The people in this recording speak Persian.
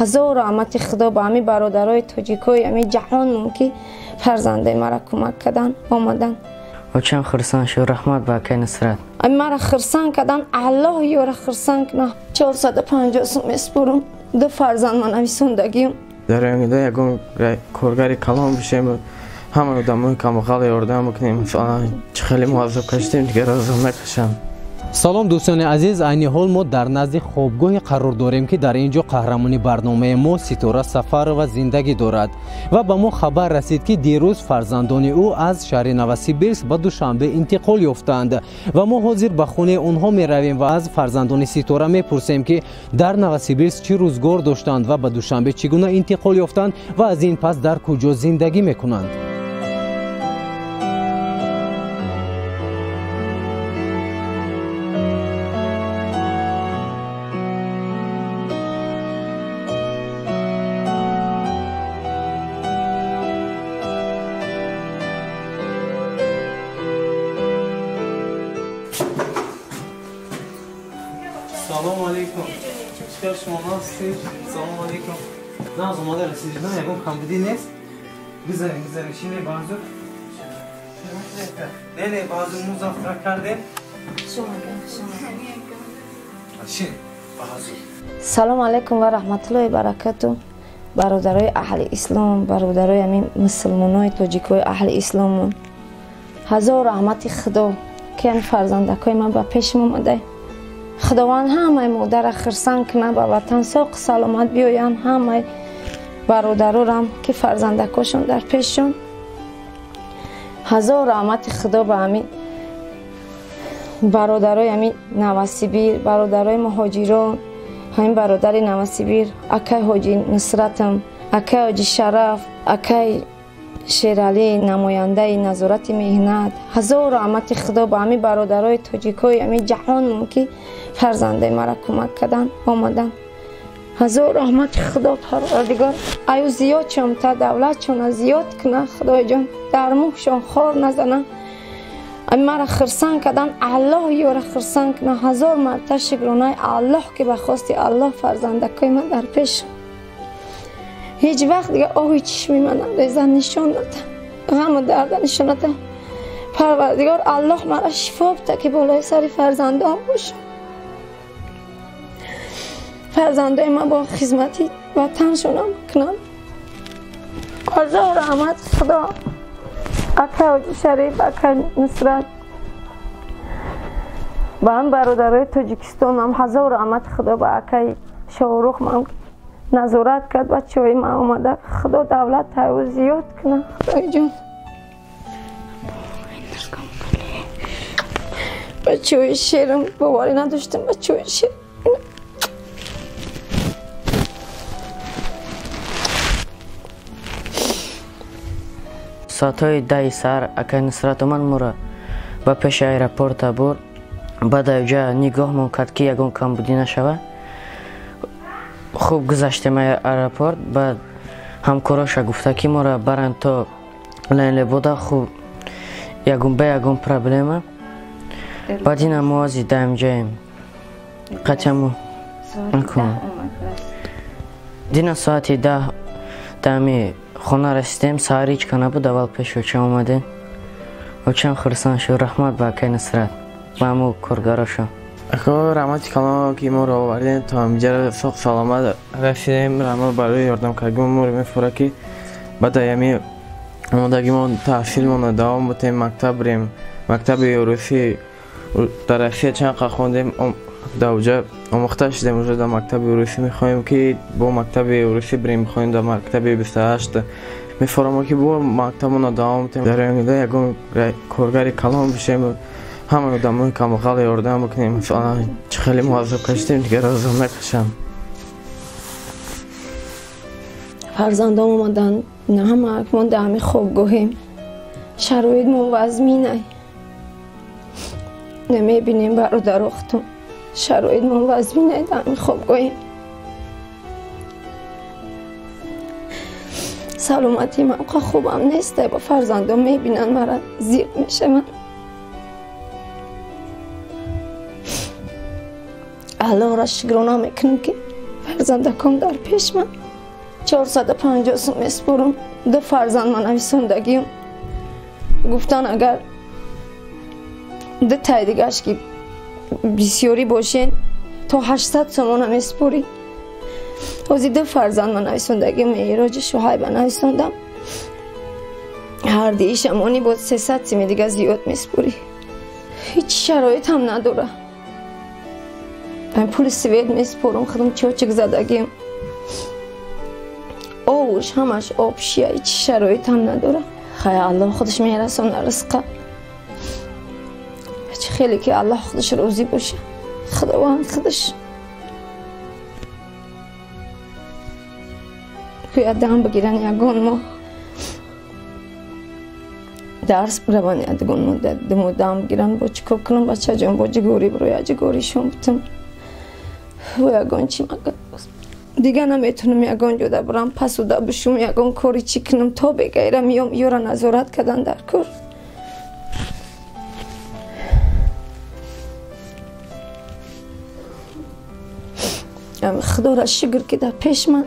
هزار رحمت خدا به همه برادرای تاجیکای همه جهان که فرزنده مرا کمک کردن آمدن. و چند خرسان شو رحمت با که نصرت مرا خرسان کردن الله یاره خرسان کنه 450 سوم اسپرم دو فرزند من همی سندگیم در اینجا یکم کارگری کلام بشیم همه آدمای کمخال یاردم بکنیم مثلا خیلی مواظب کشتیم دیگه رازم نکشم. سلام دوستان عزیز، عین حال ما در نزد خوابگاهی قرار داریم که در اینجا قهرمانی برنامه ما ستاره سفر و زندگی دارد و به ما خبر رسید که دیروز فرزندان او از شهر نوسیبیرسک به دوشنبه انتقال یافتند و ما حاضر به خانه آنها می رویم و از فرزندان ستاره می پرسیم که در نوسیبیرسک چه روزگار داشتند و به دوشنبه چگونه انتقال یافتند و از این پس در کجا زندگی می کنند. سلام علیکم. چطور شما هستید؟ سلام علیکم. نه اومده رسیدید نه یکم کمبودی نیست؟ بذاریم شینه بازو. نه بازو مزافره کردیم. شما شین بازو. سلام علیکم و رحمت الله و برکاته برادرای اهل اسلام، برادرای همین مسلمانای تاجیکای اهل اسلام، هزار رحمت خدا که این فرزندکای من به پیش اومده. خداوند همه مادر خرسان کنه به وطن ساق سلامت بیاین، همه برادرارم که فرزندکاشون در پیششون. هزار رحمت خدا به همین برادرای همین نوسیبیر، برادرای مهاجران، همین برادر نوسیبیر، اکای حاجی نصرتم، اکای حاجی شرف، اکای شیرعلی نماینده نظارت مهنت. هزار رحمت خدا به همه برادرای تاجیکای همه جهان که فرزنده مرا کمک کردن آمدن. هزار رحمت خدا پروردگار ایو زیاد شم تا دولت چون زیاد کنه خدای جان در موشان خار نزنه. مرا خرسان کردن الله یاره خرسان کنه. هزار مرتبه شکرانه الله که به خواست الله فرزندکای من در پیش. هیچ وقت دیگه آهی چشمی من ریزن نشان نده، غم و درد نشان نده. پروردگار الله مرا شفا بده که بالای سر فرزندان باشه. فرزندای من با خدمتی وطنشونم کنم. هزار رحمت خدا اکای حاجی شریف، اکای نصرت و هم برادرای تاجیکستان هم هزار رحمت خدا به اکای شاهرخ من نظارت کرد. بچه های من آمده. خدا دولت تایو زیاد کنه خدای جان. بچه های شیرم باوری نداشتم. بچه های شیر ساعتهای 10 سر اکای نصرت من مرا به پیش ایرپورت برد. بعد اینجا نگاه من کرد که یگان کمبودی نشود. خوب گذشتیم ایرپورت. بعد همکاراش گفته که ما را برند تا لیلی بوده. خوب یگون به یگون پرابلمه. بعد این موازی دایم جایم قطعمو نکنم. دینا ساعتی 10 دامی خونه رسیدیم. سهر هیچ کنه بود اول پیش وچه آمده و چند خرسان شو رحمت با که نصرت با همو کارگاراشو. اکا رحمت کلام که ما رو آوردین تا همینجا ساق سلامت رسیدیم. رحمت برای یاردم کردیم ما رو میفوره که بعد همی آمدگی ما تحصیل ما دوام بودیم مکتب بریم. مکتب روسی در روسیه چند خوندیم. دوجا آموخته شدیم اونجا در مکتب روسی میخوایم که با مکتب روسی بریم میخوایم در مکتب 28 میفورم که با مکتب ما دوام بودیم. در اینجا یکم کارگری کلام بشیم همه آدمای کمخال یاردم بکنیم مثلا خیلی مواظب کشتیم دیگه رازم نکشم. فرزندان اومدن نه همه اکمان در همه خوابگاهیم. شرایط موازمینه نمیبینیم برادر اختون. شرایط موازمینه در همه خوابگاهیم. سلامتی من خوبم نیسته. با فرزندان میبینن مرا زیق میشه. من الله را شکرانه میکنم که فرزندکم در پیش من 450 سوم میسپرم. 2 فرزند من نویسندگیم گفتن اگر 2 تای دیگهش که بسیاری باشین تا 800 سوم میسپری. از 2 فرزند من نویسندگیم معراج شهیب نویسندم. هر دی شمانی بود 300 سوم دیگه زیاد میسپری. هیچ شرایط هم نداره. من پول سوید میسپرم خودم چوچک زدگیم آوش همش آب شیه هیچ شرایط هم نداره. خیلی الله خودش میرسونه رزقه. خیلی که الله خودش روزی باشه خداوند خودش باید دم بگیرن یگان ما درس بروان یگان ما دم بگیرن با چکو کنم بچه جان با جگوری برو جگوری شون بتم و یگان چی مگه دیگه نمیتونم یگان جدا برم پسوده بشم یگان کاری چی کنم تا بگیرم یورا نظارت کردن در کار. خدا را شکر که در پیش من